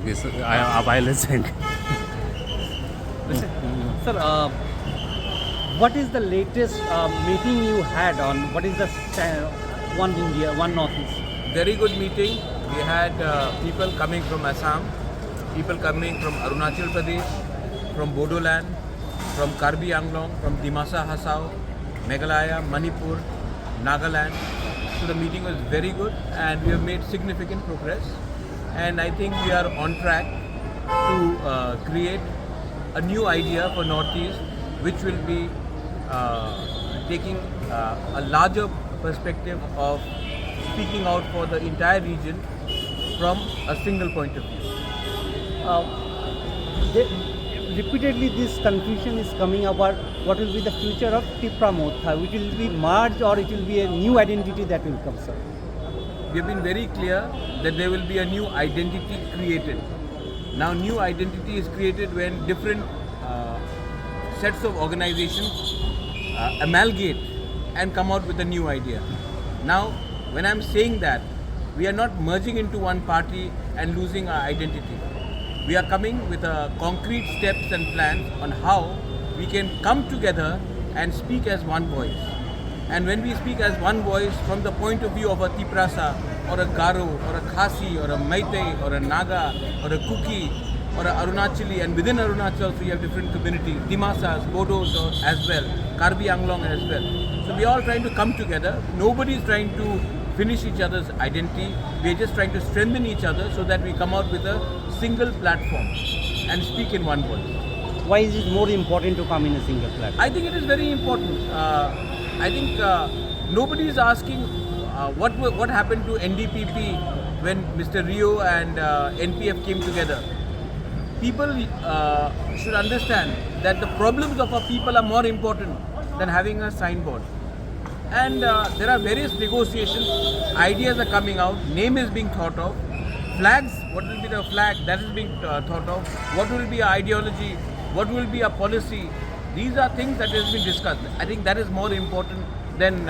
this while listening. Sir, what is the latest meeting you had on what is the One India, One Northeast? Very good meeting. We had people coming from Assam, people coming from Arunachal Pradesh, from Bodoland, from Karbi Anglong, from Dimasa Hasao, Meghalaya, Manipur, Nagaland. So the meeting was very good and we have made significant progress. And I think we are on track to create a new idea for Northeast, which will be taking a larger perspective of speaking out for the entire region from a single point of view. Repeatedly this confusion is coming about what will be the future of Tipra Motha, which will be merged or it will be a new identity that will come, sir. We have been very clear that there will be a new identity created. Now new identity is created when different sets of organizations amalgate and come out with a new idea. Now when I'm saying that, we are not merging into one party and losing our identity. We are coming with concrete steps and plans on how we can come together and speak as one voice. And when we speak as one voice from the point of view of a Tiprasa or a Garo or a Khasi or a Meitei or a Naga or a Kuki or a Arunachali, and within Arunachal we have different communities, Dimasas, Bodos as well, Karbi Anglong as well. So we are all trying to come together. Nobody is trying to finish each other's identity. We are just trying to strengthen each other so that we come out with a single platform and speak in one voice. Why is it more important to come in a single platform? I think it is very important. I think nobody is asking what happened to NDPP when Mr. Rio and NPF came together. People should understand that the problems of our people are more important than having a signboard. And there are various negotiations, ideas are coming out, name is being thought of, flags, what will be the flag, that is being thought of, what will be our ideology, what will be our policy. These are things that has been discussed. I think that is more important than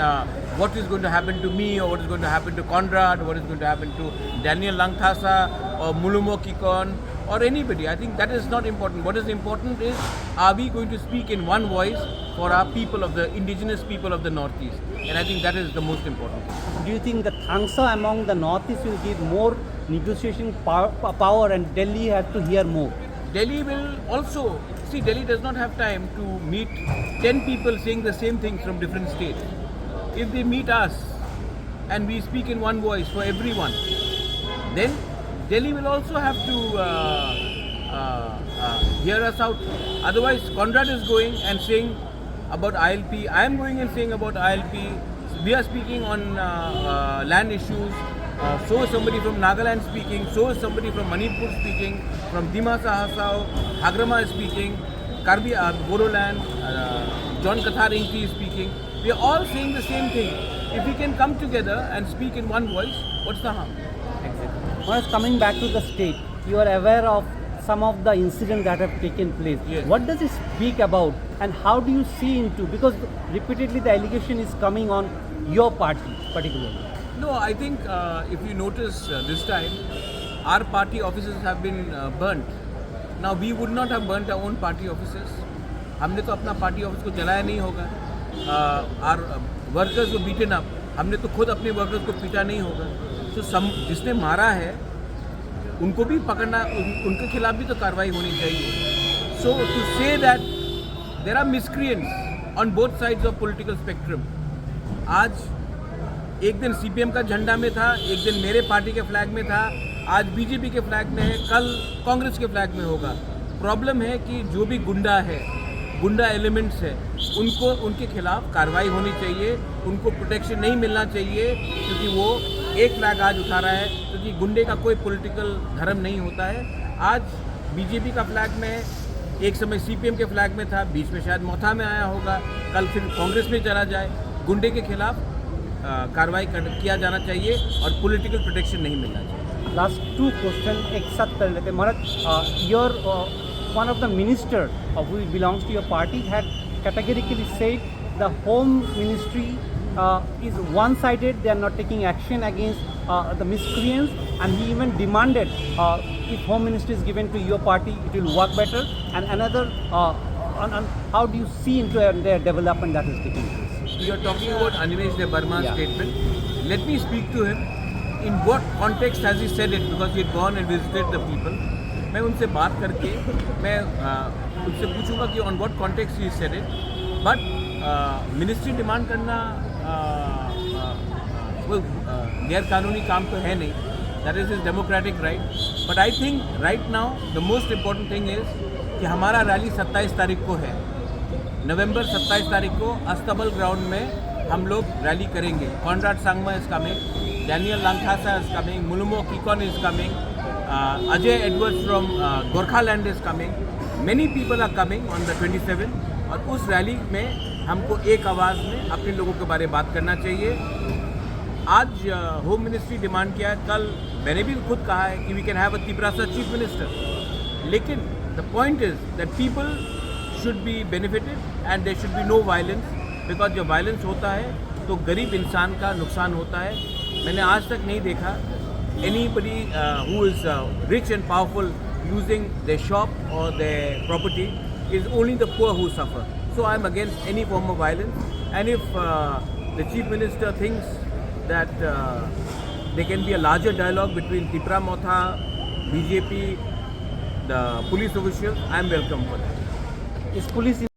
what is going to happen to me or what is going to happen to Conrad, what is going to happen to Daniel Langthasa or Mulumo Kikon or anybody. I think that is not important. What is important is, are we going to speak in one voice for our people of the indigenous people of the Northeast? And I think that is the most important thing. Do you think the Thangsa among the Northeast will give more negotiation power and Delhi has to hear more? Delhi will also, see, Delhi does not have time to meet 10 people saying the same things from different states. If they meet us and we speak in one voice for everyone, then Delhi will also have to hear us out. Otherwise, Conrad is going and saying about ILP, I am going and saying about ILP, we are speaking on land issues, so is somebody from Nagaland speaking, so is somebody from Manipur speaking, from Dimasa Hasao, Hagrama is speaking, Karbi Bodoland, John Kathar Inki is speaking. We are all saying the same thing. If we can come together and speak in one voice, what's the harm? Exactly. Once coming back to the state, you are aware of some of the incidents that have taken place. Yes. What does it speak about and how do you see into, because repeatedly the allegation is coming on your party particularly? No, I think if you notice this time, our party offices have been burnt. Now we would not have burnt our own party offices. हमने तो अपना party office को जलाया नहीं होगा. Our workers were beaten up. हमने तो खुद अपने workers को पीटा नहीं होगा. So जिसने मारा है, उनको भी पकड़ना, उनके खिलाफ भी तो कार्रवाई होनी चाहिए. So to say that there are miscreants on both sides of political spectrum. आज एक दिन CPM का झंडा में था, एक दिन मेरे पार्टी के फ्लैग में था, आज BJP के फ्लैग में है, कल कांग्रेस के फ्लैग में होगा. प्रॉब्लम है कि जो भी गुंडा है, गुंडा एलिमेंट्स है, उनको उनके खिलाफ कार्रवाई होनी चाहिए, उनको प्रोटेक्शन नहीं मिलना चाहिए क्योंकि वो एक फ्लैग आज उठा रहा है, क्योंकि गुंडे का कोई पॉलिटिकल धर्म नहीं होता है. आज बीजेपी का फ्लैग में है, एक समय सीपीएम के फ्लैग में था, बीच में शायद मोथा में आया होगा, कल फिर कांग्रेस में चला जाए. गुंडे के खिलाफ कार्रवाई किया जाना चाहिए और पॉलिटिकल प्रोटेक्शन नहीं मिलना चाहिए. लास्ट 2 क्वेश्चन एक साथ कर लेते. महाराज, your one of the minister who belongs to your party had categorically said the home ministry is one-sided. They are not taking action against the miscreants, and he even demanded if Home Ministry is given to your party, it will work better. And another, on how do you see into their development that is taking place? You are talking about Animesh Burma's Yeah. statement. Let me speak to him. In what context has he said it? Because he had gone and visited the people. मैं उनसे बात करके मैं उनसे पूछूंगा कि on what context he said it. But ministry demand करना वो गैर कानूनी काम तो है नहीं. That is his democratic right. But I think right now the most important thing is कि हमारा रैली 27 तारीख को है. नवंबर 27 तारीख को अस्तबल ग्राउंड में हम लोग रैली करेंगे. Conrad Sangma is coming, Daniel Lankasa is coming, Mulumo Kikon is coming, Ajay Edwards from Gorkhaland is coming. Many people are coming on the 27. और उस रैली में हमको एक आवाज़ में अपने लोगों के बारे में बात करना चाहिए. आज होम मिनिस्ट्री डिमांड किया है, कल मैंने भी खुद कहा है कि we can have a Tiprasa chief minister. लेकिन the point is that people should be benefited and there should be no violence, because जब violence होता है तो गरीब इंसान का नुकसान होता है. मैंने आज तक नहीं देखा anybody who is rich and powerful using their shop or their property. Is only the poor who suffer. So I am against any form of violence, and if the chief minister thinks that there can be a larger dialogue between Tipra Motha, BJP, the police officials, I am welcome for that. Is police